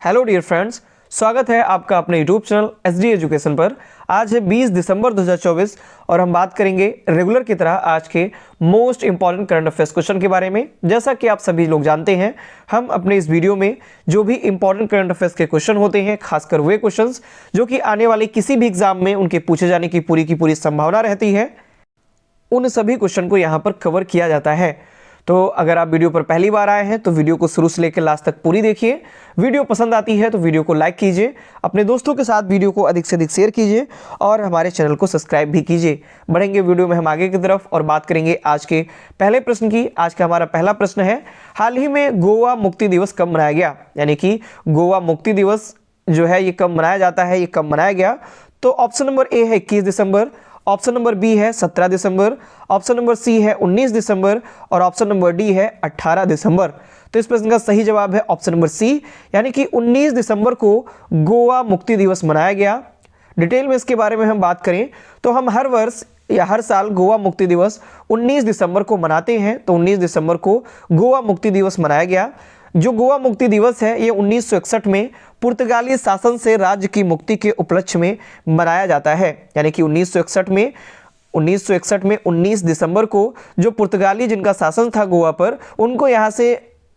Hello dear friends, स्वागत है आपका अपने यूट्यूब चैनल SD एजुकेशन पर। आज है 20 दिसंबर 2024 और हम बात करेंगे रेगुलर की तरह आज के most important current affairs question के बारे में। जैसा कि आप सभी लोग जानते हैं, हम अपने इस वीडियो में जो भी इंपॉर्टेंट करंट अफेयर्स के क्वेश्चन होते हैं, खासकर वे क्वेश्चंस जो कि आने वाले किसी भी एग्जाम में उनके पूछे जाने की पूरी संभावना रहती है, उन सभी क्वेश्चन को यहाँ पर कवर किया जाता है। तो अगर आप वीडियो पर पहली बार आए हैं तो वीडियो को शुरू से लेकर लास्ट तक पूरी देखिए। वीडियो पसंद आती है तो वीडियो को लाइक कीजिए, अपने दोस्तों के साथ वीडियो को अधिक से अधिक शेयर कीजिए और हमारे चैनल को सब्सक्राइब भी कीजिए। बढ़ेंगे वीडियो में हम आगे की तरफ और बात करेंगे आज के पहले प्रश्न की। आज का हमारा पहला प्रश्न है, हाल ही में गोवा मुक्ति दिवस कब मनाया गया? यानी कि गोवा मुक्ति दिवस जो है ये कब मनाया जाता है, ये कब मनाया गया? तो ऑप्शन नंबर ए है 21 दिसंबर, ऑप्शन नंबर बी है 17 दिसंबर, ऑप्शन नंबर सी है 19 दिसंबर और ऑप्शन नंबर डी है 18 दिसंबर। तो इस प्रश्न का सही जवाब है ऑप्शन नंबर सी, यानी कि 19 दिसंबर को गोवा मुक्ति दिवस मनाया गया। डिटेल में इसके बारे में हम बात करें तो हम हर वर्ष या हर साल गोवा मुक्ति दिवस 19 दिसंबर को मनाते हैं। तो 19 दिसंबर को गोवा मुक्ति दिवस मनाया गया। जो गोवा मुक्ति दिवस है ये 1961 में पुर्तगाली शासन से राज्य की मुक्ति के उपलक्ष्य में मनाया जाता है। यानी कि 1961 में 19 दिसंबर को जो पुर्तगाली जिनका शासन था गोवा पर, उनको यहाँ से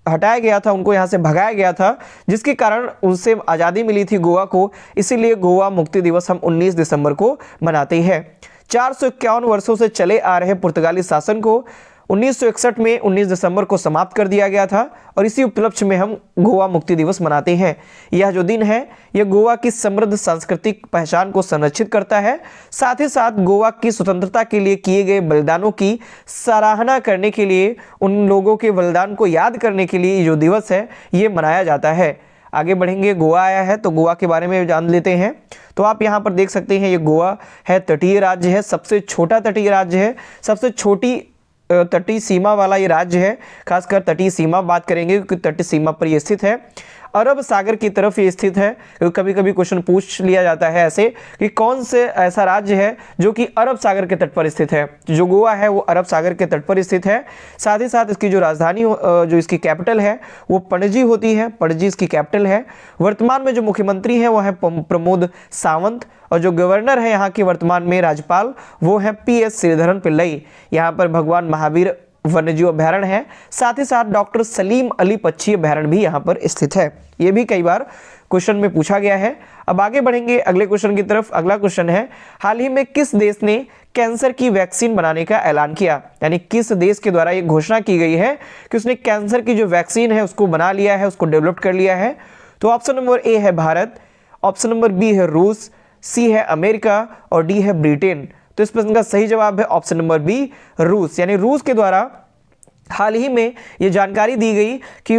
हटाया गया था, उनको यहाँ से भगाया गया था, जिसके कारण उनसे आज़ादी मिली थी गोवा को। इसीलिए गोवा मुक्ति दिवस हम 19 दिसंबर को मनाते हैं। 451 वर्षों से चले आ रहे पुर्तगाली शासन को 1961 में 19 दिसंबर को समाप्त कर दिया गया था और इसी उपलक्ष्य में हम गोवा मुक्ति दिवस मनाते हैं। यह जो दिन है यह गोवा की समृद्ध सांस्कृतिक पहचान को संरक्षित करता है। साथ ही साथ गोवा की स्वतंत्रता के लिए किए गए बलिदानों की सराहना करने के लिए, उन लोगों के बलिदान को याद करने के लिए जो दिवस है ये मनाया जाता है। आगे बढ़ेंगे, गोवा आया है तो गोवा के बारे में जान लेते हैं। तो आप यहाँ पर देख सकते हैं ये गोवा है, तटीय राज्य है, सबसे छोटा तटीय राज्य है, सबसे छोटी तटीय सीमा वाला ये राज्य है। खासकर तटीय सीमा बात करेंगे क्योंकि तटीय सीमा पर ये स्थित है, अरब सागर की तरफ ये स्थित है। कभी कभी क्वेश्चन पूछ लिया जाता है ऐसे कि कौन से ऐसा राज्य है जो कि अरब सागर के तट पर स्थित है। जो गोवा है वो अरब सागर के तट पर स्थित है। साथ ही साथ इसकी जो राजधानी जो इसकी कैपिटल है वो पणजी होती है, पणजी इसकी कैपिटल है। वर्तमान में जो मुख्यमंत्री हैं वो है प्रमोद सावंत और जो गवर्नर है यहाँ के वर्तमान में राज्यपाल वो है PS श्रीधरन पिल्लई। यहाँ पर भगवान महावीर वन्यजीव अभ्यारण्य है। साथ ही साथ डॉक्टर सलीम अली पक्षी अभ्यारण्य भी यहाँ पर स्थित है। ये भी कई बार क्वेश्चन में पूछा गया है। अब आगे बढ़ेंगे अगले क्वेश्चन की तरफ। अगला क्वेश्चन है, हाल ही में किस देश ने कैंसर की वैक्सीन बनाने का ऐलान किया? यानी किस देश के द्वारा ये घोषणा की गई है कि उसने कैंसर की जो वैक्सीन है उसको बना लिया है, उसको डेवलप कर लिया है? तो ऑप्शन नंबर ए है भारत, ऑप्शन नंबर बी है रूस, सी है अमेरिका और डी है ब्रिटेन। तो इस प्रश्न का सही जवाब है ऑप्शन नंबर बी, रूस। यानी रूस के द्वारा हाल ही में ये जानकारी दी गई कि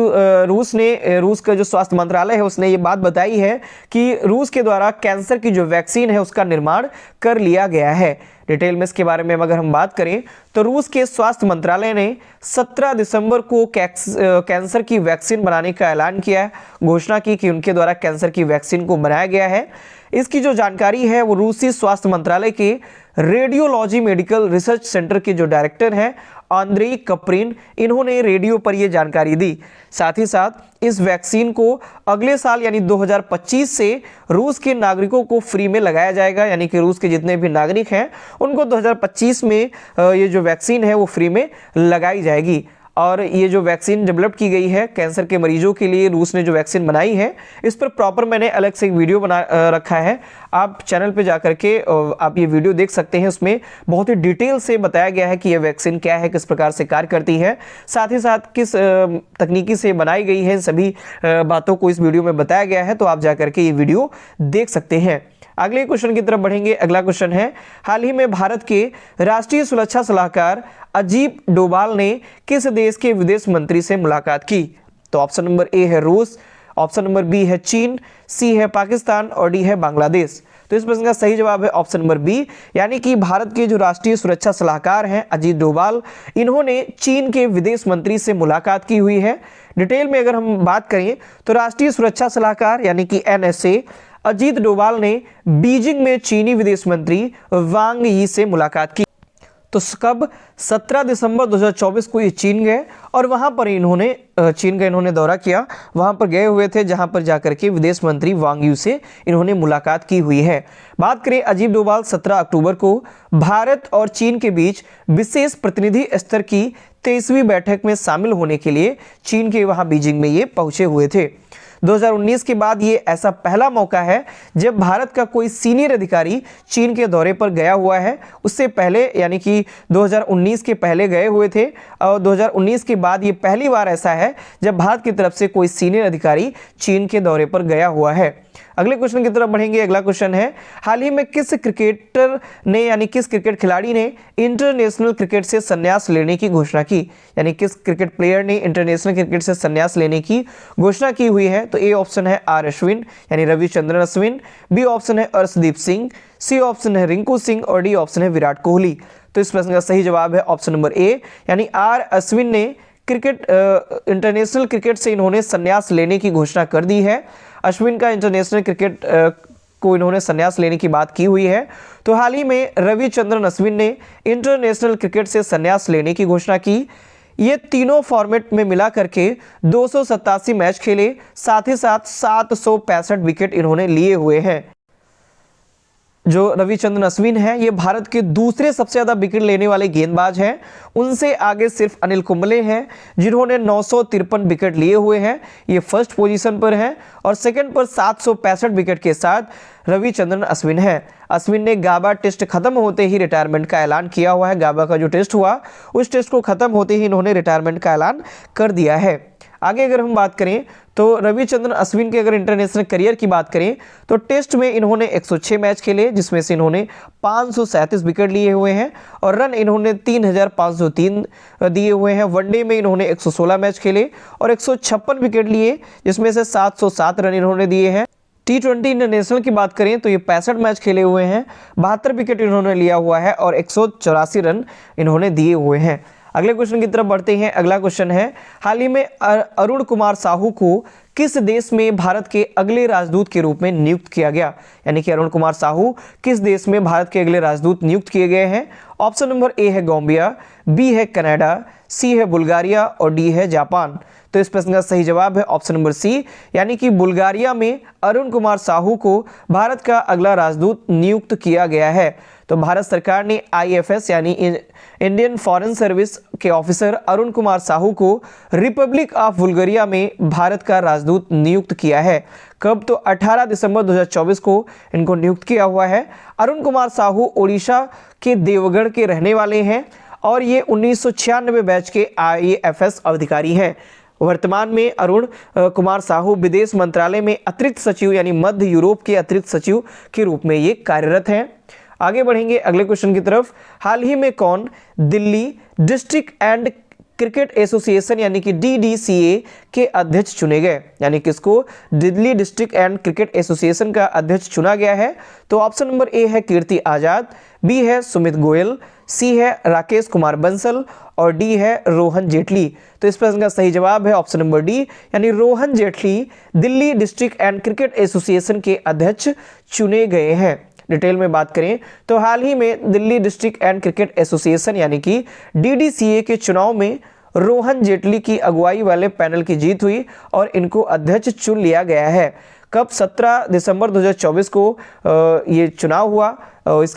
रूस का जो स्वास्थ्य मंत्रालय है उसने ये बात बताई है कि रूस के द्वारा कैंसर की जो वैक्सीन है उसका निर्माण कर लिया गया है। डिटेल में इसके बारे में अगर हम बात करें तो रूस के स्वास्थ्य मंत्रालय ने 17 दिसंबर को कैंसर की वैक्सीन बनाने का ऐलान किया है, घोषणा की कि उनके द्वारा कैंसर की वैक्सीन को बनाया गया है। इसकी जो जानकारी है वो रूसी स्वास्थ्य मंत्रालय के रेडियोलॉजी मेडिकल रिसर्च सेंटर के जो डायरेक्टर हैं आंद्रेई कप्रिन, इन्होंने रेडियो पर यह जानकारी दी। साथ ही साथ इस वैक्सीन को अगले साल यानी 2025 से रूस के नागरिकों को फ्री में लगाया जाएगा। यानी कि रूस के जितने भी नागरिक हैं उनको 2025 में ये जो वैक्सीन है वो फ्री में लगाई जाएगी। और ये जो वैक्सीन डेवलप की गई है कैंसर के मरीजों के लिए, रूस ने जो वैक्सीन बनाई है, इस पर प्रॉपर मैंने अलग से एक वीडियो बना रखा है। आप चैनल पे जा करके आप ये वीडियो देख सकते हैं। उसमें बहुत ही डिटेल से बताया गया है कि ये वैक्सीन क्या है, किस प्रकार से कार्य करती है, साथ ही साथ किस तकनीकी से बनाई गई है, सभी बातों को इस वीडियो में बताया गया है। तो आप जा करके ये वीडियो देख सकते हैं। अगले क्वेश्चन की तरफ बढ़ेंगे। अगला क्वेश्चन है, हाल ही में भारत के राष्ट्रीय सुरक्षा सलाहकार अजीत डोभाल ने किस देश के विदेश मंत्री से मुलाकात की? तो ऑप्शन नंबर ए है रूस, ऑप्शन नंबर बी है चीन, सी है पाकिस्तान और डी है बांग्लादेश। तो इस प्रश्न का सही जवाब है ऑप्शन नंबर बी, यानी कि भारत के जो राष्ट्रीय सुरक्षा सलाहकार हैं अजीत डोभाल, इन्होंने चीन के विदेश मंत्री से मुलाकात की हुई है। डिटेल में अगर हम बात करें तो राष्ट्रीय सुरक्षा सलाहकार यानी कि NSA अजीत डोभाल ने बीजिंग में चीनी विदेश मंत्री वांग यी से मुलाकात की। तो कब 17 दिसंबर 2024 को ये चीन गए और वहाँ पर चीन का इन्होंने दौरा किया। वहाँ पर गए हुए थे जहाँ पर जाकर के विदेश मंत्री वांग यी से इन्होंने मुलाकात की हुई है। बात करें अजीत डोभाल 17 अक्टूबर को भारत और चीन के बीच विशेष प्रतिनिधि स्तर की 23वीं बैठक में शामिल होने के लिए चीन के वहाँ बीजिंग में ये पहुंचे हुए थे। 2019 के बाद ये ऐसा पहला मौका है जब भारत का कोई सीनियर अधिकारी चीन के दौरे पर गया हुआ है। उससे पहले यानी कि 2019 के पहले गए हुए थे और 2019 के बाद ये पहली बार ऐसा है जब भारत की तरफ से कोई सीनियर अधिकारी चीन के दौरे पर गया हुआ है। अगले क्वेश्चन की तरफ बढ़ेंगे। अगला क्वेश्चन है, हाल ही में किस क्रिकेटर ने यानी किस क्रिकेट खिलाड़ी ने इंटरनेशनल क्रिकेट से संन्यास लेने की घोषणा की, यानी किस क्रिकेट प्लेयर ने इंटरनेशनल क्रिकेट से संन्यास लेने की घोषणा की हुई है। तो ए ऑप्शन है आर अश्विन यानी रविचंद्रन अश्विन, बी ऑप्शन है अर्शदीप सिंह, सी ऑप्शन है रिंकू सिंह और डी ऑप्शन है विराट कोहली। तो इस प्रश्न का सही जवाब है ऑप्शन नंबर ए यानी आर अश्विन ने इंटरनेशनल क्रिकेट से इन्होंने संन्यास लेने की घोषणा कर दी है। अश्विन का इंटरनेशनल क्रिकेट को इन्होंने संन्यास लेने की बात की हुई है। तो हाल ही में रविचंद्रन अश्विन ने इंटरनेशनल क्रिकेट से संन्यास लेने की घोषणा की। ये तीनों फॉर्मेट में मिला करके 287 मैच खेले, साथ ही साथ 765 विकेट इन्होंने लिए हुए हैं। जो रविचंद्रन अश्विन है ये भारत के दूसरे सबसे ज़्यादा विकेट लेने वाले गेंदबाज हैं। उनसे आगे सिर्फ अनिल कुंबले हैं जिन्होंने 953 विकेट लिए हुए हैं, ये फर्स्ट पोजीशन पर हैं और सेकंड पर 765 विकेट के साथ रविचंद्रन अश्विन है। अश्विन ने गाबा टेस्ट खत्म होते ही रिटायरमेंट का ऐलान किया हुआ है। गाबा का जो टेस्ट हुआ उस टेस्ट को खत्म होते ही इन्होंने रिटायरमेंट का ऐलान कर दिया है। आगे अगर हम बात करें तो रविचंद्रन अश्विन के अगर इंटरनेशनल करियर की बात करें तो टेस्ट में इन्होंने 106 मैच खेले जिसमें से इन्होंने 537 विकेट लिए हुए हैं और रन इन्होंने 3503 दिए हुए हैं। वनडे में इन्होंने 116 मैच खेले और 156 विकेट लिए जिसमें से 707 रन इन्होंने दिए हैं। T20 इंटरनेशनल की बात करें तो ये 65 मैच खेले हुए हैं, 72 विकेट इन्होंने लिया हुआ है और 184 रन इन्होंने दिए हुए हैं। अगले क्वेश्चन की तरफ बढ़ते हैं। अगला क्वेश्चन है, हाल ही में अरुण कुमार साहू को किस देश में भारत के अगले राजदूत के रूप में नियुक्त किया गया, यानी कि अरुण कुमार साहू किस देश में भारत के अगले राजदूत नियुक्त किए गए हैं। ऑप्शन नंबर ए है गाम्बिया, बी है कनाडा, सी है बुल्गारिया और डी है जापान। तो इस प्रश्न का सही जवाब है ऑप्शन नंबर सी यानी कि बुल्गारिया में अरुण कुमार साहू को भारत का अगला राजदूत नियुक्त किया गया है। तो भारत सरकार ने IFS यानी इंडियन फॉरेन सर्विस के ऑफिसर अरुण कुमार साहू को रिपब्लिक ऑफ बुल्गारिया में भारत का राजदूत नियुक्त किया है। कब? तो 18 दिसंबर 2024 को इनको नियुक्त किया हुआ है। अरुण कुमार साहू ओडिशा के देवगढ़ के रहने वाले हैं और ये 1996 बैच के IFS अधिकारी हैं। वर्तमान में अरुण कुमार साहू विदेश मंत्रालय में अतिरिक्त सचिव यानी मध्य यूरोप के अतिरिक्त सचिव के रूप में ये कार्यरत हैं। आगे बढ़ेंगे अगले क्वेश्चन की तरफ। हाल ही में कौन Delhi district and cricket association यानी कि DDCA के अध्यक्ष चुने गए, यानी किसको Delhi district and cricket association का अध्यक्ष चुना गया है। तो ऑप्शन नंबर ए है कीर्ति आजाद, बी है सुमित गोयल, सी है राकेश कुमार बंसल और डी है रोहन जेटली। तो इस प्रश्न का सही जवाब है ऑप्शन नंबर डी यानी Rohan Jaitley Delhi district and cricket association के अध्यक्ष चुने गए हैं। डिटेल में बात करें तो हाल ही में Delhi district and cricket association यानी कि DDCA के चुनाव में रोहन जेटली की अगुवाई वाले पैनल की जीत हुई और इनको अध्यक्ष चुन लिया गया है। कब? 17 दिसंबर 2024 को ये चुनाव हुआ,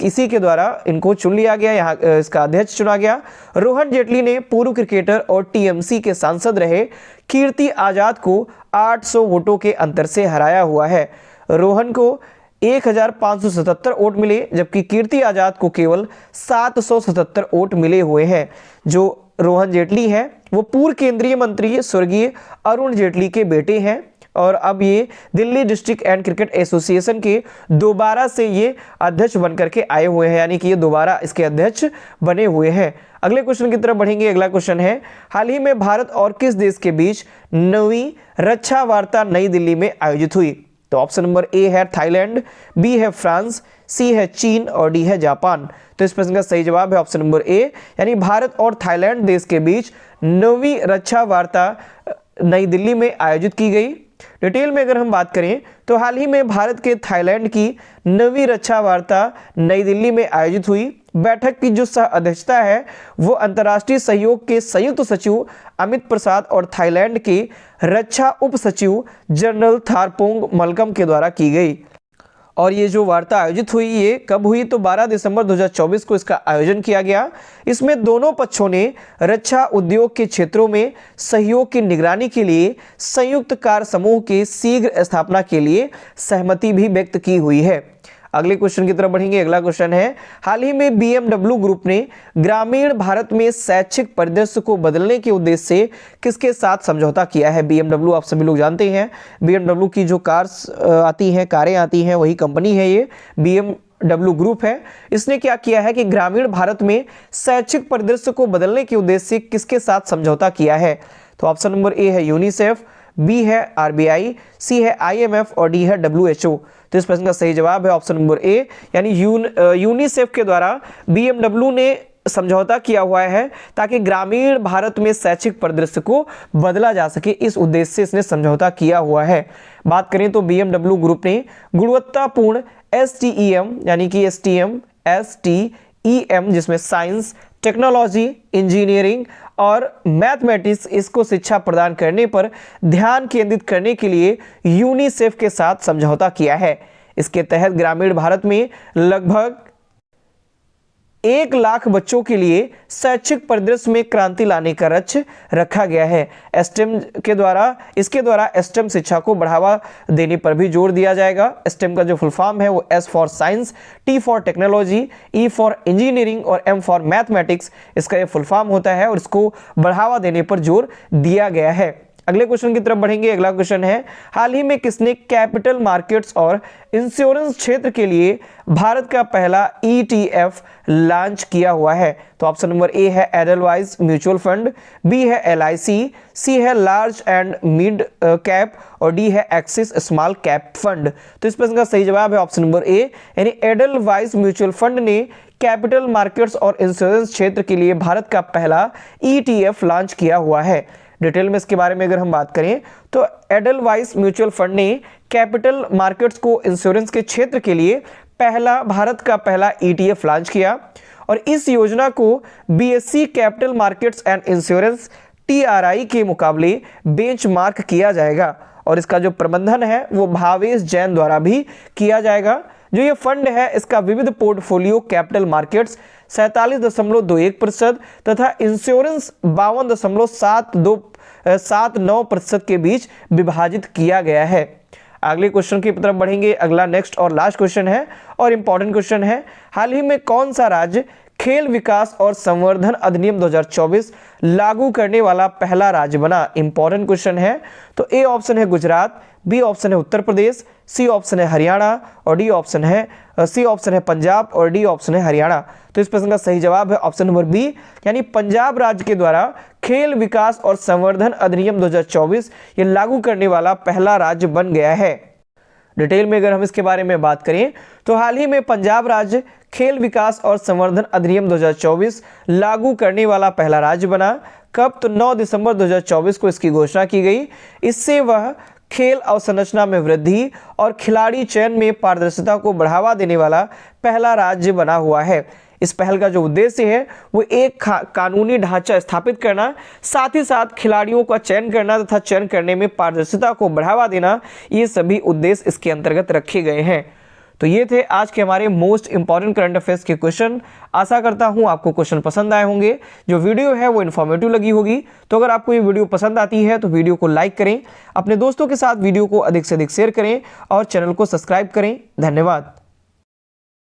इसी के द्वारा इनको चुन लिया गया, यहाँ इसका अध्यक्ष चुना गया। रोहन जेटली ने पूर्व क्रिकेटर और TMC के सांसद रहे कीर्ति आजाद को 800 वोटों के अंतर से हराया हुआ है। रोहन को 1577 वोट मिले जबकि कीर्ति आजाद को केवल 777 वोट मिले हुए हैं। जो रोहन जेटली हैं वो पूर्व केंद्रीय मंत्री स्वर्गीय अरुण जेटली के बेटे हैं और अब ये Delhi district and cricket association के दोबारा से ये अध्यक्ष बनकर के आए हुए हैं, यानी कि ये दोबारा इसके अध्यक्ष बने हुए हैं। अगले क्वेश्चन की तरफ बढ़ेंगे। अगला क्वेश्चन है, हाल ही में भारत और किस देश के बीच 9वीं रक्षा वार्ता नई दिल्ली में आयोजित हुई। तो ऑप्शन नंबर ए है थाईलैंड, बी है फ्रांस, सी है चीन और डी है जापान। तो इस प्रश्न का सही जवाब है ऑप्शन नंबर ए यानी भारत और थाईलैंड देश के बीच 9वीं रक्षा वार्ता नई दिल्ली में आयोजित की गई। डिटेल में अगर हम बात करें तो हाल ही में भारत के थाईलैंड की 9वीं रक्षा वार्ता नई दिल्ली में आयोजित हुई। बैठक की जो सह अध्यक्षता है वो अंतर्राष्ट्रीय सहयोग के संयुक्त सचिव अमित प्रसाद और थाईलैंड के रक्षा उप सचिव जनरल थारपोंग मलकम के द्वारा की गई। और ये जो वार्ता आयोजित हुई ये कब हुई, तो 12 दिसंबर 2024 को इसका आयोजन किया गया। इसमें दोनों पक्षों ने रक्षा उद्योग के क्षेत्रों में सहयोग की निगरानी के लिए संयुक्त कार्य समूह के शीघ्र स्थापना के लिए सहमति भी व्यक्त की हुई है। अगले क्वेश्चन की तरफ बढ़ेंगे। अगला क्वेश्चन है, हाल ही में BMW ग्रुप ने ग्रामीण भारत में शैक्षिक परिदृश्य को बदलने के उद्देश्य से किसके साथ समझौता किया है। BMW आप सभी लोग जानते हैं, BMW की जो कार्स आती हैं, कारें आती हैं, वही कंपनी है ये BMW ग्रुप है। इसने क्या किया है कि ग्रामीण भारत में शैक्षिक परिदृश्य को बदलने के उद्देश्य से किसके साथ समझौता किया है। तो ऑप्शन नंबर ए है यूनिसेफ, बी है RBI, सी है IMF और डी है WHO। तो इस प्रश्न का सही जवाब है ऑप्शन नंबर ए, यानी यूनिसेफ के द्वारा BMW ने समझौता किया हुआ है ताकि ग्रामीण भारत में शैक्षिक परिदृश्य को बदला जा सके, इस उद्देश्य से इसने समझौता किया हुआ है। बात करें तो BMW ग्रुप ने गुणवत्तापूर्ण STEM यानी कि STEM जिसमें साइंस, टेक्नोलॉजी, इंजीनियरिंग और मैथमेटिक्स इसको शिक्षा प्रदान करने पर ध्यान केंद्रित करने के लिए यूनिसेफ के साथ समझौता किया है। इसके तहत ग्रामीण भारत में लगभग 1 लाख बच्चों के लिए शैक्षिक परिदृश्य में क्रांति लाने का लक्ष्य रखा गया है। इसके द्वारा STEM शिक्षा को बढ़ावा देने पर भी जोर दिया जाएगा। STEM का जो फुल फॉर्म है वो S for science, T for technology, E for engineering और M फॉर मैथमेटिक्स इसका ये फुल फॉर्म होता है और इसको बढ़ावा देने पर जोर दिया गया है। अगले क्वेश्चन की तरफ बढ़ेंगे। अगला क्वेश्चन है, हाल ही में किसने कैपिटल मार्केट्स और इंश्योरेंस क्षेत्र के लिए भारत का पहला ETF लॉन्च किया हुआ है। तो ऑप्शन नंबर ए है एडलवाइज म्यूचुअल फंड, बी है LIC, सी है लार्ज एंड मिड कैप और डी है एक्सिस स्मॉल कैप फंड। तो इस प्रश्न का सही जवाब है ऑप्शन नंबर ए, यानी एडलवाइज म्यूचुअल फंड ने कैपिटल मार्केट्स और इंश्योरेंस क्षेत्र के लिए भारत का पहला ETF लॉन्च किया हुआ है। डिटेल में इसके बारे में अगर हम बात करें तो एडलवाइस म्यूचुअल फंड ने कैपिटल मार्केट्स को इंश्योरेंस के क्षेत्र के लिए भारत का पहला ETF लॉन्च किया और इस योजना को BSE capital markets and insurance TRI के मुकाबले बेंचमार्क किया जाएगा और इसका जो प्रबंधन है वो भावेश जैन द्वारा भी किया जाएगा। जो ये फंड है इसका विविध पोर्टफोलियो कैपिटल मार्केट्स 47.21% तथा इंश्योरेंस 52.79% के बीच विभाजित किया गया है। अगले क्वेश्चन की तरफ बढ़ेंगे। अगला नेक्स्ट और लास्ट क्वेश्चन है और इंपॉर्टेंट क्वेश्चन है, हाल ही में कौन सा राज्य खेल विकास और संवर्धन अधिनियम 2024 लागू करने वाला पहला राज्य बना। इंपॉर्टेंट क्वेश्चन है। तो ए ऑप्शन है गुजरात, बी ऑप्शन है उत्तर प्रदेश, सी ऑप्शन है हरियाणा और सी ऑप्शन है पंजाब और डी ऑप्शन है हरियाणा। तो इस प्रश्न का सही जवाब है ऑप्शन नंबर बी, यानी पंजाब राज्य के द्वारा खेल विकास और संवर्धन अधिनियम 2024 ये लागू करने वाला पहला राज्य बन गया है। डिटेल में अगर हम इसके बारे में बात करें तो हाल ही में पंजाब राज्य खेल विकास और संवर्धन अधिनियम 2024 लागू करने वाला पहला राज्य बना। कब? तो 9 दिसंबर 2024 को इसकी घोषणा की गई। इससे वह खेल अवसंरचना में वृद्धि और खिलाड़ी चयन में पारदर्शिता को बढ़ावा देने वाला पहला राज्य बना हुआ है। इस पहल का जो उद्देश्य है वो एक कानूनी ढांचा स्थापित करना, साथ ही साथ खिलाड़ियों का चयन करना तथा चयन करने में पारदर्शिता को बढ़ावा देना, ये सभी उद्देश्य इसके अंतर्गत रखे गए हैं। तो ये थे आज के हमारे मोस्ट इंपॉर्टेंट करंट अफेयर्स के क्वेश्चन। आशा करता हूँ आपको क्वेश्चन पसंद आए होंगे, जो वीडियो है वो इन्फॉर्मेटिव लगी होगी। तो अगर आपको ये वीडियो पसंद आती है तो वीडियो को लाइक करें, अपने दोस्तों के साथ वीडियो को अधिक से अधिक शेयर करें और चैनल को सब्सक्राइब करें। धन्यवाद।